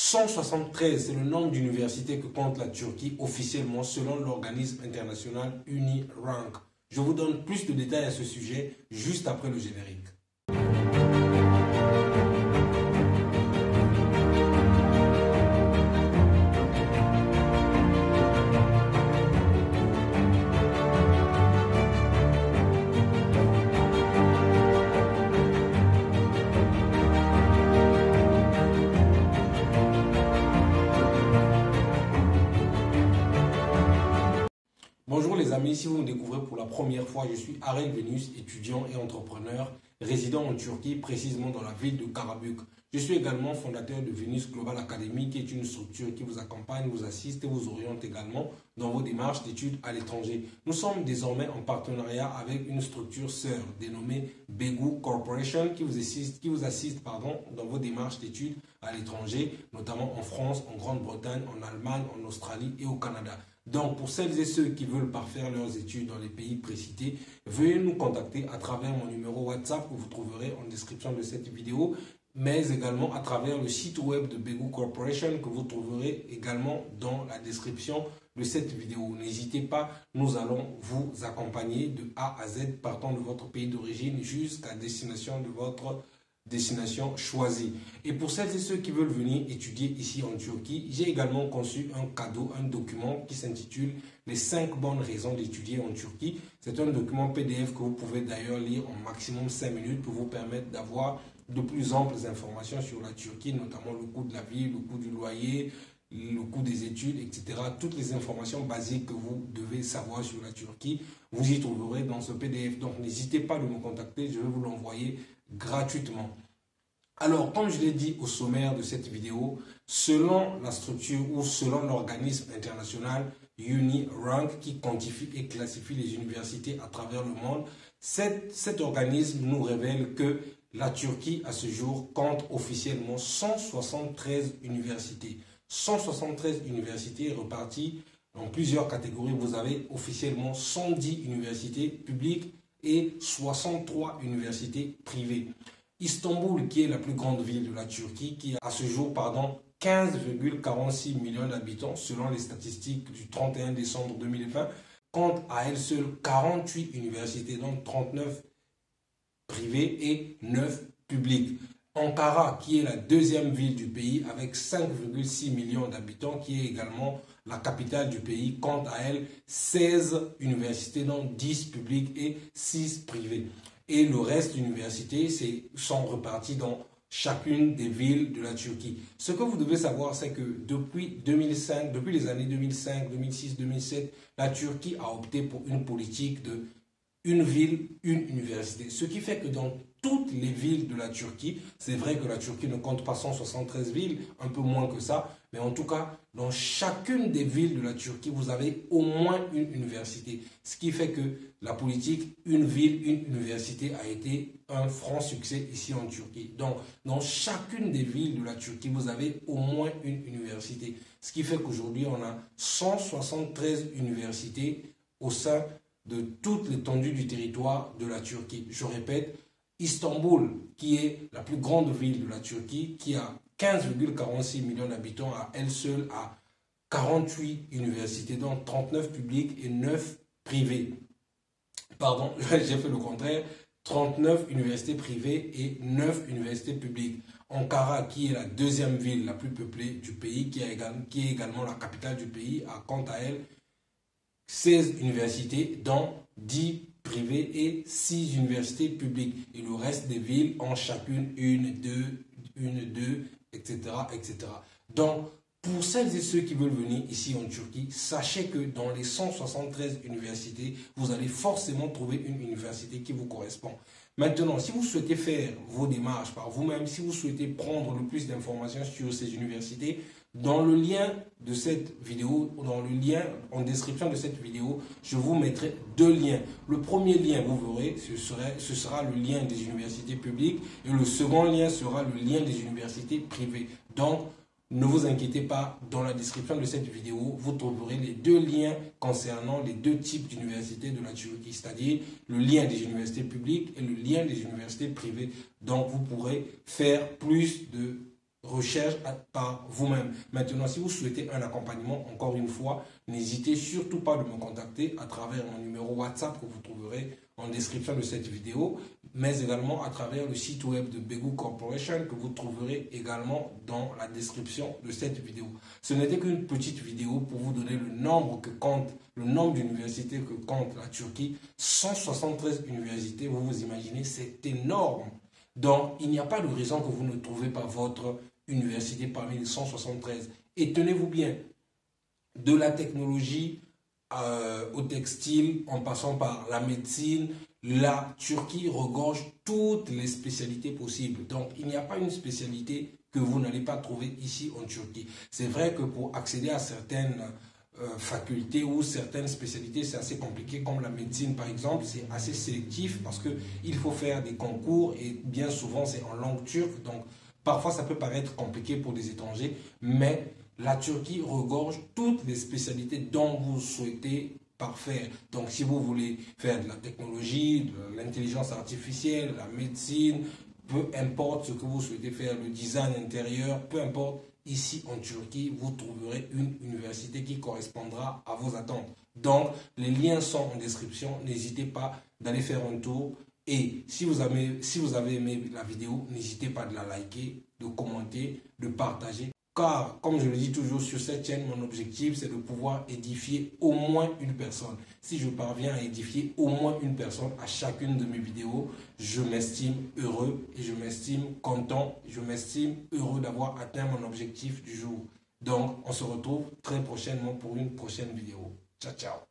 173, c'est le nombre d'universités que compte la Turquie officiellement selon l'organisme international UniRank. Je vous donne plus de détails à ce sujet juste après le générique. Bonjour les amis, si vous me découvrez pour la première fois, je suis Arel Venus, étudiant et entrepreneur, résident en Turquie, précisément dans la ville de Karabük. Je suis également fondateur de Venus Global Academy, qui est une structure qui vous accompagne, vous assiste et vous oriente également dans vos démarches d'études à l'étranger. Nous sommes désormais en partenariat avec une structure sœur dénommée Begu Corporation qui vous assiste dans vos démarches d'études à l'étranger, notamment en France, en Grande-Bretagne, en Allemagne, en Australie et au Canada. Donc, pour celles et ceux qui veulent parfaire leurs études dans les pays précités, veuillez nous contacter à travers mon numéro WhatsApp que vous trouverez en description de cette vidéo, mais également à travers le site web de Begu Corporation que vous trouverez également dans la description de cette vidéo. N'hésitez pas, nous allons vous accompagner de A à Z partant de votre pays d'origine jusqu'à destination de votre destination choisie. Et pour celles et ceux qui veulent venir étudier ici en Turquie, j'ai également conçu un cadeau, un document qui s'intitule Les 5 bonnes raisons d'étudier en Turquie. C'est un document PDF que vous pouvez d'ailleurs lire en maximum 5 minutes pour vous permettre d'avoir de plus amples informations sur la Turquie, notamment le coût de la vie, le coût du loyer, le coût des études, etc. Toutes les informations basiques que vous devez savoir sur la Turquie, vous y trouverez dans ce PDF. Donc n'hésitez pas à me contacter, je vais vous l'envoyer gratuitement. Alors, comme je l'ai dit au sommaire de cette vidéo, selon la structure ou selon l'organisme international UniRank qui quantifie et classifie les universités à travers le monde, cet organisme nous révèle que la Turquie, à ce jour, compte officiellement 173 universités. 173 universités reparties dans plusieurs catégories. Vous avez officiellement 110 universités publiques et 63 universités privées. Istanbul, qui est la plus grande ville de la Turquie, qui a à ce jour 15,46 millions d'habitants selon les statistiques du 31 décembre 2020, compte à elle seule 48 universités, dont 39 privées et 9 publiques. Ankara, qui est la deuxième ville du pays avec 5,6 millions d'habitants, qui est également la capitale du pays, compte à elle 16 universités, dont 10 publiques et 6 privées. Et le reste d'universités sont repartis dans chacune des villes de la Turquie. Ce que vous devez savoir, c'est que depuis les années 2005, 2006, 2007, la Turquie a opté pour une politique de une ville, une université. Ce qui fait que dans toutes les villes de la Turquie, c'est vrai que la Turquie ne compte pas 173 villes, un peu moins que ça, mais en tout cas, dans chacune des villes de la Turquie, vous avez au moins une université. Ce qui fait que la politique une ville, une université a été un franc succès ici en Turquie. Donc, dans chacune des villes de la Turquie, vous avez au moins une université. Ce qui fait qu'aujourd'hui, on a 173 universités au sein de toute l'étendue du territoire de la Turquie. Je répète, Istanbul, qui est la plus grande ville de la Turquie, qui a 15,46 millions d'habitants, à elle seule a 48 universités, dont 39 publiques et 9 privées. Pardon, j'ai fait le contraire. 39 universités privées et 9 universités publiques. Ankara, qui est la deuxième ville la plus peuplée du pays, qui est également la capitale du pays, a quant à elle 16 universités, dont 10 privées et 6 universités publiques. Et le reste des villes ont chacune une, deux, etc., etc. Donc, pour celles et ceux qui veulent venir ici en Turquie, sachez que dans les 173 universités, vous allez forcément trouver une université qui vous correspond. Maintenant, si vous souhaitez faire vos démarches par vous-même, si vous souhaitez prendre le plus d'informations sur ces universités, dans le lien de cette vidéo, dans le lien en description de cette vidéo, je vous mettrai 2 liens. Le premier lien, vous verrez, ce sera le lien des universités publiques et le second lien sera le lien des universités privées. Donc, ne vous inquiétez pas, dans la description de cette vidéo, vous trouverez les 2 liens concernant les 2 types d'universités de la Turquie, c'est-à-dire le lien des universités publiques et le lien des universités privées. Donc, vous pourrez faire plus de recherche par vous-même. Maintenant, si vous souhaitez un accompagnement, encore une fois, n'hésitez surtout pas de me contacter à travers mon numéro WhatsApp que vous trouverez en description de cette vidéo, mais également à travers le site web de Begou Corporation que vous trouverez également dans la description de cette vidéo. Ce n'était qu'une petite vidéo pour vous donner le nombre d'universités que compte la Turquie. 173 universités, vous vous imaginez, c'est énorme. Donc, il n'y a pas de raison que vous ne trouvez pas votre université parmi les 173. Et tenez-vous bien, de la technologie au textile, en passant par la médecine, la Turquie regorge toutes les spécialités possibles. Donc, il n'y a pas une spécialité que vous n'allez pas trouver ici en Turquie. C'est vrai que pour accéder à certaines facultés ou certaines spécialités, c'est assez compliqué, comme la médecine par exemple, c'est assez sélectif parce qu'il faut faire des concours et bien souvent c'est en langue turque, donc parfois ça peut paraître compliqué pour des étrangers, mais la Turquie regorge toutes les spécialités dont vous souhaitez parfaire. Donc si vous voulez faire de la technologie, de l'intelligence artificielle, la médecine, peu importe ce que vous souhaitez faire, le design intérieur, peu importe, ici en Turquie, vous trouverez une université qui correspondra à vos attentes. Donc, les liens sont en description. N'hésitez pas d'aller faire un tour. Et si vous avez aimé la vidéo, n'hésitez pas de la liker, de commenter, de partager. Car, comme je le dis toujours sur cette chaîne, mon objectif, c'est de pouvoir édifier au moins une personne. Si je parviens à édifier au moins une personne à chacune de mes vidéos, je m'estime heureux et je m'estime content, je m'estime heureux d'avoir atteint mon objectif du jour. Donc, on se retrouve très prochainement pour une prochaine vidéo. Ciao, ciao.